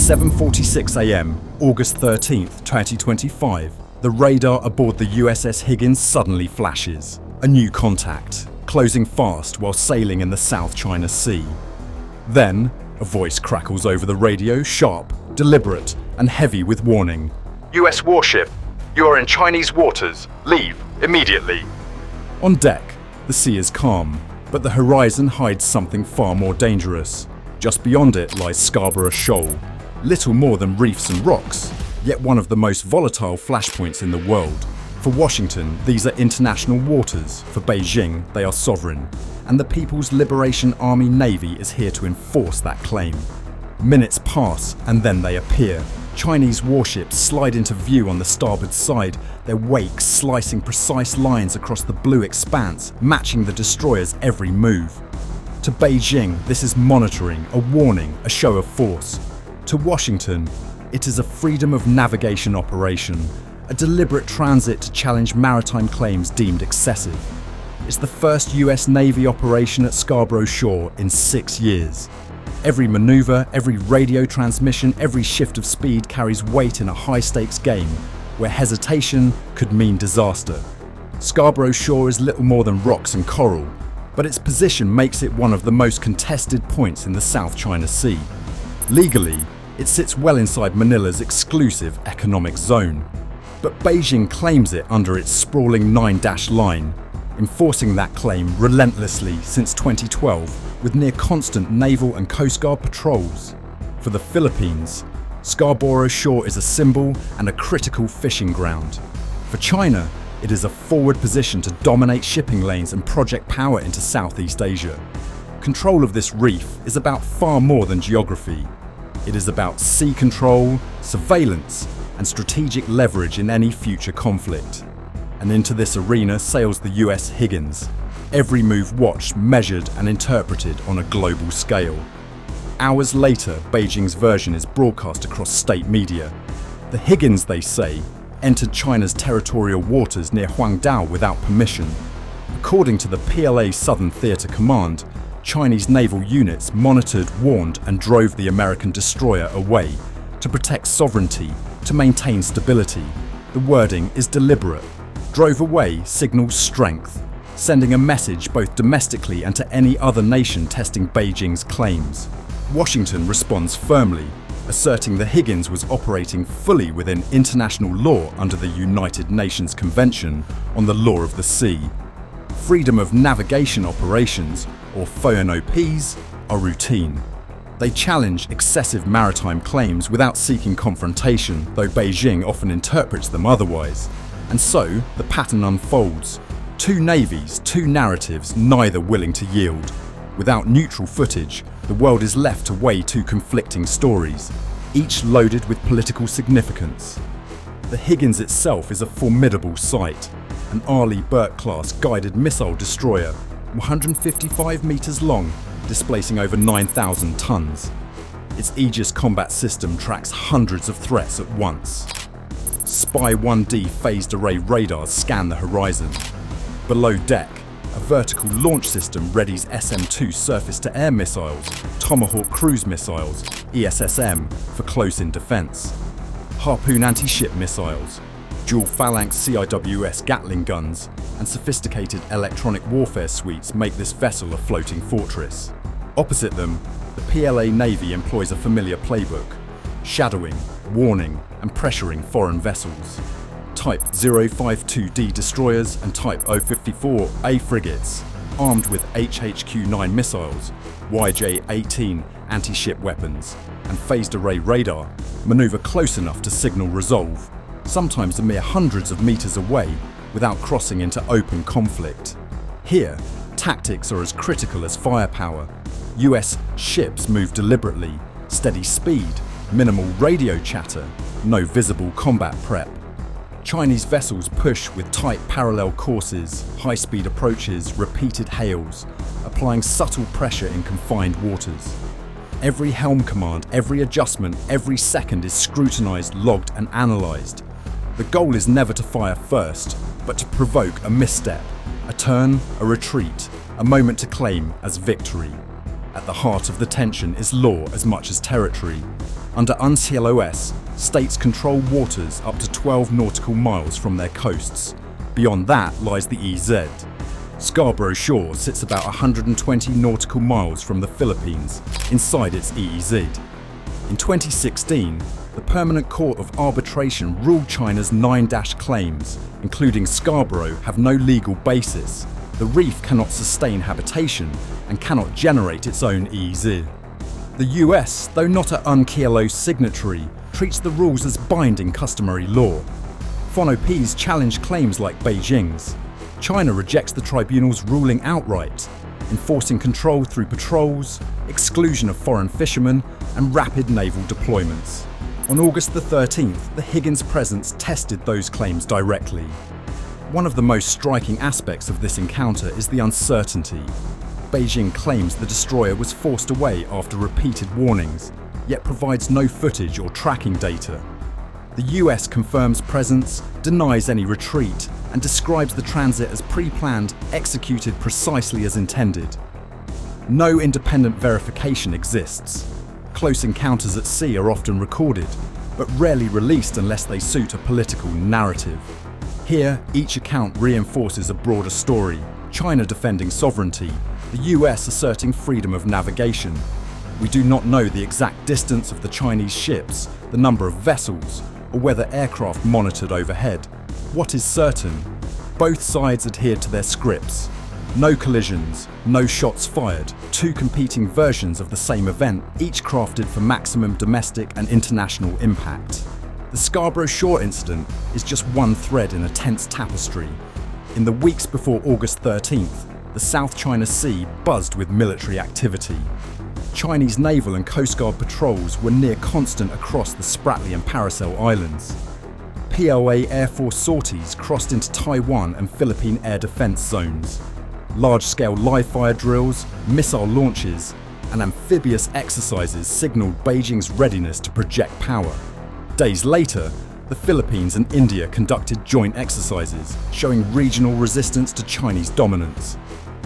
7:46 a.m, August 13th, 2025, the radar aboard the USS Higgins suddenly flashes. A new contact, closing fast while sailing in the South China Sea. Then, a voice crackles over the radio, sharp, deliberate, and heavy with warning. US warship, you are in Chinese waters. Leave immediately. On deck, the sea is calm, but the horizon hides something far more dangerous. Just beyond it lies Scarborough Shoal, little more than reefs and rocks, yet one of the most volatile flashpoints in the world. For Washington, these are international waters. For Beijing, they are sovereign. And the People's Liberation Army Navy is here to enforce that claim. Minutes pass, and then they appear. Chinese warships slide into view on the starboard side, their wakes slicing precise lines across the blue expanse, matching the destroyer's every move. To Beijing, this is monitoring, a warning, a show of force. To Washington, it is a freedom of navigation operation, a deliberate transit to challenge maritime claims deemed excessive. It's the first US Navy operation at Scarborough Shoal in 6 years. Every maneuver, every radio transmission, every shift of speed carries weight in a high-stakes game where hesitation could mean disaster. Scarborough Shoal is little more than rocks and coral, but its position makes it one of the most contested points in the South China Sea. Legally, it sits well inside Manila's exclusive economic zone, but Beijing claims it under its sprawling 9-dash line, enforcing that claim relentlessly since 2012 with near-constant naval and Coast Guard patrols. For the Philippines, Scarborough Shoal is a symbol and a critical fishing ground. For China, it is a forward position to dominate shipping lanes and project power into Southeast Asia. Control of this reef is about far more than geography. It is about sea control, surveillance, and strategic leverage in any future conflict. And into this arena sails the US Higgins, every move watched, measured, and interpreted on a global scale. Hours later, Beijing's version is broadcast across state media. The Higgins, they say, entered China's territorial waters near Huangdao without permission. According to the PLA Southern Theater Command, Chinese naval units monitored, warned, and drove the American destroyer away to protect sovereignty, to maintain stability. The wording is deliberate. Drove away signals strength, sending a message both domestically and to any other nation testing Beijing's claims. Washington responds firmly, asserting the Higgins was operating fully within international law under the United Nations Convention on the Law of the Sea. Freedom of navigation operations, or FONOPs, are routine. They challenge excessive maritime claims without seeking confrontation, though Beijing often interprets them otherwise. And so, the pattern unfolds. Two navies, two narratives, neither willing to yield. Without neutral footage, the world is left to weigh two conflicting stories, each loaded with political significance. The Higgins itself is a formidable sight, an Arleigh Burke-class guided missile destroyer, 155 meters long, displacing over 9,000 tons. Its Aegis combat system tracks hundreds of threats at once. Spy 1D phased array radars scan the horizon. Below deck, a vertical launch system readies SM-2 surface-to-air missiles, Tomahawk cruise missiles, ESSM, for close-in defense. Harpoon anti-ship missiles, dual phalanx CIWS Gatling guns, and sophisticated electronic warfare suites make this vessel a floating fortress. Opposite them, the PLA Navy employs a familiar playbook, shadowing, warning, and pressuring foreign vessels. Type 052D destroyers and Type 054A frigates, armed with HHQ-9 missiles, YJ-18 anti-ship weapons, and phased array radar, maneuver close enough to signal resolve, sometimes a mere hundreds of meters away, without crossing into open conflict. Here, tactics are as critical as firepower. US ships move deliberately, steady speed, minimal radio chatter, no visible combat prep. Chinese vessels push with tight parallel courses, high-speed approaches, repeated hails, applying subtle pressure in confined waters. Every helm command, every adjustment, every second is scrutinized, logged, and analyzed. The goal is never to fire first, but to provoke a misstep, a turn, a retreat, a moment to claim as victory. At the heart of the tension is law as much as territory. Under UNCLOS, states control waters up to 12 nautical miles from their coasts. Beyond that lies the EZ. Scarborough Shoal sits about 120 nautical miles from the Philippines, inside its EEZ. In 2016, the Permanent Court of Arbitration ruled China's 9 claims, including Scarborough, have no legal basis. The reef cannot sustain habitation and cannot generate its own EEZ. The US, though not an UNCLOS signatory, treats the rules as binding customary law. FONOPs challenge claims like Beijing's. China rejects the tribunal's ruling outright, enforcing control through patrols, exclusion of foreign fishermen, and rapid naval deployments. On August the 13th, the Higgins presence tested those claims directly. One of the most striking aspects of this encounter is the uncertainty. Beijing claims the destroyer was forced away after repeated warnings, yet provides no footage or tracking data. The US confirms presence, denies any retreat, and describes the transit as pre-planned, executed precisely as intended. No independent verification exists. Close encounters at sea are often recorded, but rarely released unless they suit a political narrative. Here, each account reinforces a broader story: China defending sovereignty, the US asserting freedom of navigation. We do not know the exact distance of the Chinese ships, the number of vessels, or whether aircraft monitored overhead. What is certain? Both sides adhered to their scripts. No collisions, no shots fired, two competing versions of the same event, each crafted for maximum domestic and international impact. The Scarborough Shoal incident is just one thread in a tense tapestry. In the weeks before August 13th, the South China Sea buzzed with military activity. Chinese naval and Coast Guard patrols were near constant across the Spratly and Paracel Islands. PLA Air Force sorties crossed into Taiwan and Philippine air defense zones. Large-scale live-fire drills, missile launches, and amphibious exercises signaled Beijing's readiness to project power. Days later, the Philippines and India conducted joint exercises, showing regional resistance to Chinese dominance.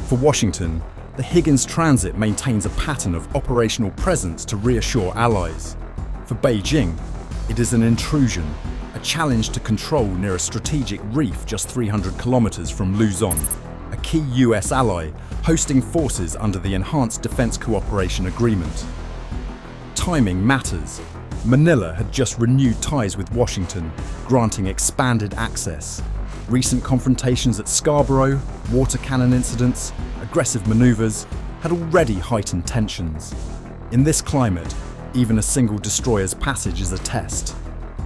For Washington, the Higgins transit maintains a pattern of operational presence to reassure allies. For Beijing, it is an intrusion, a challenge to control near a strategic reef just 300 kilometers from Luzon, a key US ally hosting forces under the Enhanced Defense Cooperation Agreement. Timing matters. Manila had just renewed ties with Washington, granting expanded access. Recent confrontations at Scarborough, water cannon incidents, aggressive maneuvers had already heightened tensions. In this climate, even a single destroyer's passage is a test.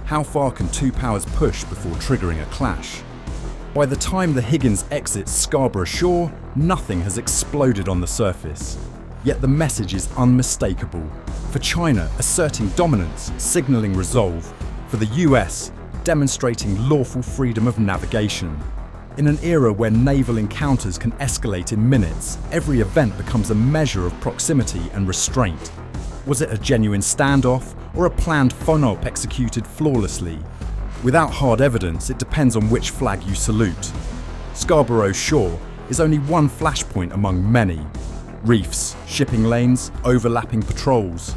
How far can two powers push before triggering a clash? By the time the Higgins exits Scarborough Shoal, nothing has exploded on the surface. Yet the message is unmistakable. For China, asserting dominance, signalling resolve. For the US, demonstrating lawful freedom of navigation. In an era where naval encounters can escalate in minutes, every event becomes a measure of proximity and restraint. Was it a genuine standoff or a planned FONOP executed flawlessly? Without hard evidence, it depends on which flag you salute. Scarborough Shoal is only one flashpoint among many. Reefs, shipping lanes, overlapping patrols.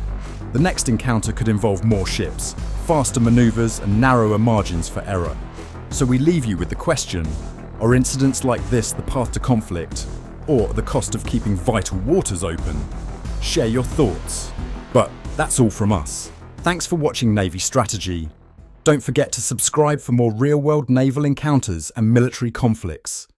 The next encounter could involve more ships, faster maneuvers and narrower margins for error. So we leave you with the question, are incidents like this the path to conflict, or the cost of keeping vital waters open? Share your thoughts. But that's all from us. Thanks for watching Navy Strategy. Don't forget to subscribe for more real-world naval encounters and military conflicts.